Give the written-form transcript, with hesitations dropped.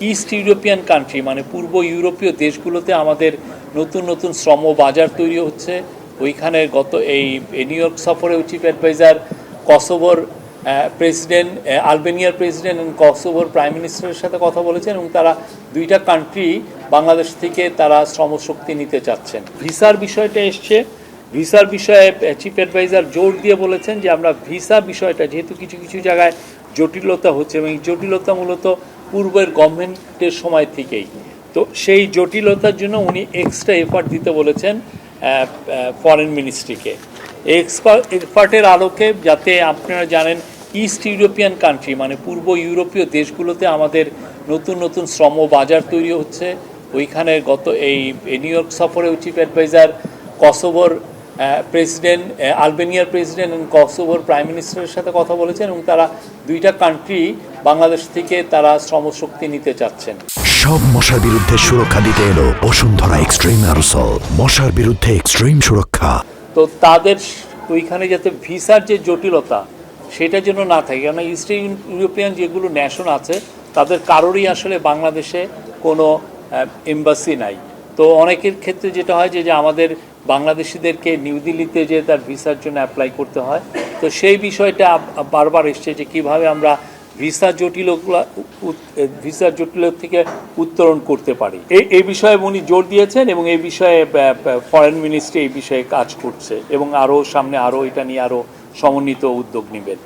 East European country মানে পূর্ব ইউরোপীয় দেশগুলোতে আমাদের নতুন নতুন শ্রম বাজার তৈরি হচ্ছে। ওইখানে এই নিউ ইয়র্ক সফরে চিফ অ্যাডভাইজার কসোভোর প্রেসিডেন্ট, আলবেনিয়ার প্রেসিডেন্ট এবং কসোভোর প্রাইম মিনিস্টারের সাথে কথা বলেছেন এবং তারা দুইটা কান্ট্রি বাংলাদেশ থেকে তারা শ্রমশক্তি নিতে চাচ্ছেন। ভিসার বিষয়টা এসছে, ভিসার বিষয়ে চিফ অ্যাডভাইজার জোর দিয়ে বলেছেন যে আমরা ভিসা বিষয়টা, যেহেতু কিছু কিছু জায়গায় জটিলতা হচ্ছে এবং এই জটিলতা মূলত পূর্বের গভর্নমেন্টের সময় থেকেই, তো সেই জটিলতার জন্য উনি এক্সট্রা এফার্ট দিতে বলেছেন ফরেন মিনিস্ট্রিকে। এক্সপার্টের আলোকে, যাতে আপনারা জানেন ইস্ট ইউরোপিয়ান কান্ট্রি মানে পূর্ব ইউরোপীয় দেশগুলোতে আমাদের নতুন নতুন শ্রম বাজার তৈরি হচ্ছে। ওইখানে এই নিউ ইয়র্ক সফরে চিফ অ্যাডভাইজার কসোভোর প্রেসিডেন্ট, আলবেনিয়ার প্রেসিডেন্ট এবং কসোভোর প্রাইম মিনিস্টারের সাথে কথা বলেছেন এবং তারা দুইটা কান্ট্রি বাংলাদেশ থেকে তারা শ্রমশক্তি নিতে চাচ্ছেন। সব মশার বিরুদ্ধে সুরক্ষা দিতে এলো বসুন্ধরা এক্সট্রিম অ্যারোসল, মশার বিরুদ্ধে এক্সট্রিম সুরক্ষা। তো তাদের ওইখানে যাতে ভিসার যে জটিলতা সেটা যেন না থাকে, কেননা ইস্ট ইউরোপিয়ান যেগুলো ন্যাশন আছে তাদের কারোরই আসলে বাংলাদেশে কোনো এম্বাসি নাই। তো অনেকের ক্ষেত্রে যেটা হয় যে আমাদের বাংলাদেশিদেরকে নিউ দিল্লিতে যে তার ভিসার জন্য অ্যাপ্লাই করতে হয়। তো সেই বিষয়টা বারবার এসছে যে কীভাবে আমরা ভিসা জটিল থেকে উত্তরণ করতে পারি। এই বিষয়ে উনি জোর দিয়েছেন এবং এই বিষয়ে ফরেন মিনিস্ট্রি এই বিষয়ে কাজ করছে এবং সামনে এটা নিয়ে আরও সমন্বিত উদ্যোগ নেবেন।